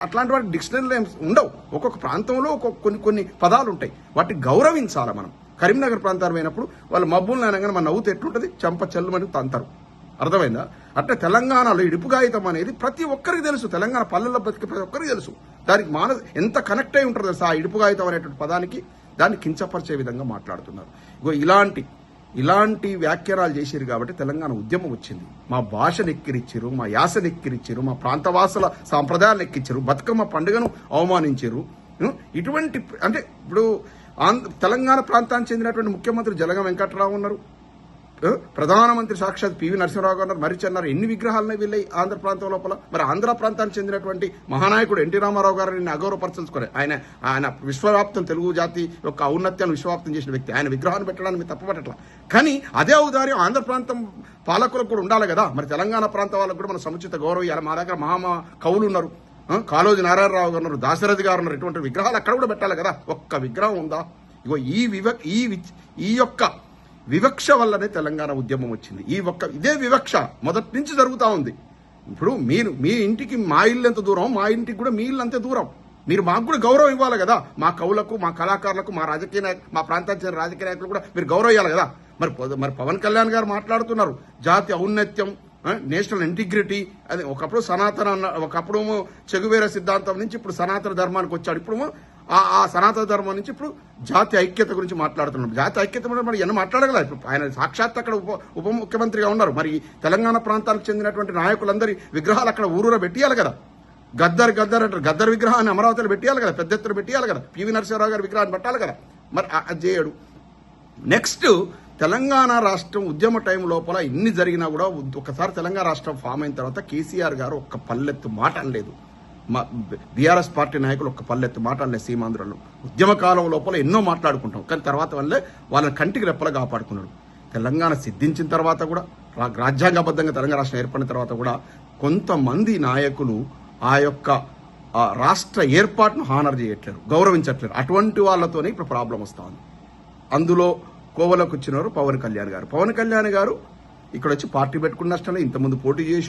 అట్లాంటి వాటి డిక్షనరీలో ఉండవు. ఒక్కొక్క ప్రాంతంలో కొన్ని పదాలు ఉంటాయి. వాటిని గౌరవించాలి మనం. కరీంనగర్ ప్రాంతాలు పోయినప్పుడు వాళ్ళు మబ్బులు అనగానే మన నవ్వుతూ ఎట్లుంటుంది, చెంప చెల్లుమని తంతారు. అర్థమైందా? అంటే తెలంగాణలో ఇడుపుగాయితం అనేది ప్రతి ఒక్కరికి తెలుసు. తెలంగాణ పల్లెల్లో బతికే ప్రతి ఒక్కరికి తెలుసు. దానికి ఎంత కనెక్ట్ అయి ఉంటుంది తెలుసు ఆ ఇడుపుగాయితం అనేటువంటి పదానికి. దాన్ని కించపరిచే విధంగా మాట్లాడుతున్నారు. ఇగో ఇలాంటి వ్యాఖ్యానాలు చేశారు కాబట్టి తెలంగాణ ఉద్యమం వచ్చింది. మా భాషను ఎక్కిరిచ్చారు, మా యాసను ఎక్కిరిచ్చారు, మా ప్రాంతవాసుల సాంప్రదాయాలను ఎక్కించారు, బతుకమ్మ పండుగను అవమానించారు. ఇటువంటి అంటే ఇప్పుడు తెలంగాణ ప్రాంతానికి చెందినటువంటి ముఖ్యమంత్రి జలగం వెంకట్రావు ఉన్నారు, ప్రధానమంత్రి సాక్షాత్ పివి నరసింహరావు గారు ఉన్నారు, మరిచన్నారు. ఎన్ని విగ్రహాలను వీళ్ళై ఆంధ్ర ప్రాంతం లోపల. మరి ఆంధ్ర ప్రాంతానికి చెందినటువంటి మహానాయకుడు ఎన్టీ రామారావు గారిని అగౌరవపరచుకోలేదు. ఆయన విశ్వవ్యాప్తం తెలుగు జాతి యొక్క ఔన్నత్యాన్ని విశ్వవ్యాప్తం చేసిన వ్యక్తి. ఆయన విగ్రహాన్ని పెట్టడానికి మీరు తప్పపట్టట్లా. కానీ అదే ఔదార్యం ఆంధ్ర ప్రాంతం పాలకులకు కూడా ఉండాలి కదా. మరి తెలంగాణ ప్రాంతం వాళ్ళకు కూడా మన సముచిత గౌరవం ఇవ్వాలి. మా దగ్గర మహా కవులు ఉన్నారు, కాళోజీ నారాయణరావు గారు ఉన్నారు, దాశరథి గారు ఉన్నారు. ఇటువంటి విగ్రహాలు అక్కడ కూడా పెట్టాలి కదా. ఒక్క విగ్రహం ఉందా? ఇగో ఈ యొక్క వివక్ష వల్లనే తెలంగాణ ఉద్యమం వచ్చింది. ఇదే వివక్ష మొదటి నుంచి జరుగుతూ ఉంది. ఇప్పుడు మీ ఇంటికి మా ఇల్లు ఎంత దూరం, మా ఇంటికి కూడా మీ ఇల్లు అంతే దూరం. మీరు మాకు కూడా గౌరవం ఇవ్వాలి కదా. మా కవులకు, మా కళాకారులకు, మా రాజకీయ మా ప్రాంతానికి చెందిన రాజకీయ నాయకులు కూడా మీరు గౌరవం ఇవ్వాలి కదా. మరి పవన్ కళ్యాణ్ గారు మాట్లాడుతున్నారు జాతి ఔన్నత్యం, నేషనల్ ఇంటిగ్రిటీ. అది ఒకప్పుడు ఒకప్పుడు చెగువేర సిద్ధాంతం నుంచి ఇప్పుడు సనాతన ధర్మానికి వచ్చాడు. ఇప్పుడు ఆ సనాతన ధర్మం నుంచి ఇప్పుడు జాతి ఐక్యత గురించి మాట్లాడుతున్నాం. జాతి ఐక్యత మరి ఎన్న మాట్లాడగలరు. ఇప్పుడు ఆయన సాక్షాత్ అక్కడ ఉప ముఖ్యమంత్రిగా ఉన్నారు. మరి తెలంగాణ ప్రాంతానికి చెందినటువంటి నాయకులందరి విగ్రహాలు అక్కడ ఊరూరా పెట్టియాలి కదా. గద్దర్ అంటారు, గద్దర్ విగ్రహాన్ని అమరావతిలో పెట్టియాలి కదా, పెద్ద ఎత్తున పెట్టియాలి కదా. పివి నరసింహరావు గారి విగ్రహాన్ని పెట్టాలి కదా. మరి అది చేయడు. నెక్స్ట్ తెలంగాణ రాష్ట్రం ఉద్యమ టైం లోపల ఇన్ని జరిగినా కూడా ఒకసారి తెలంగాణ రాష్ట్రం ఫామ్ అయిన తర్వాత కేసీఆర్ గారు ఒక్క పల్లెత్తు మాట అనలేదు. మా బీఆర్ఎస్ పార్టీ నాయకులు ఒక్క పల్లెత్తు మాట అనలేదు. సీమాంధ్రలో ఉద్యమ కాలం లోపల ఎన్నో మాట్లాడుకుంటాం, కానీ తర్వాత వల్లే వాళ్ళని కంటికి రెప్పలా కాపాడుకున్నాడు. తెలంగాణ సిద్ధించిన తర్వాత కూడా, రాజ్యాంగబద్ధంగా తెలంగాణ రాష్ట్రం ఏర్పడిన తర్వాత కూడా కొంతమంది నాయకులు ఆ యొక్క రాష్ట్ర ఏర్పాటును హానర్ చేయట్లేరు, గౌరవించట్లేరు. అటువంటి వాళ్ళతోనే ఇప్పుడు ప్రాబ్లం వస్తూ ఉంది. అందులో కోవలకు వచ్చినారు పవన్ కళ్యాణ్ గారు. పవన్ కళ్యాణ్ గారు ఇక్కడ వచ్చి పార్టీ పెట్టుకున్న నష్టంలో ఇంతకుముందు పోటీ చేసి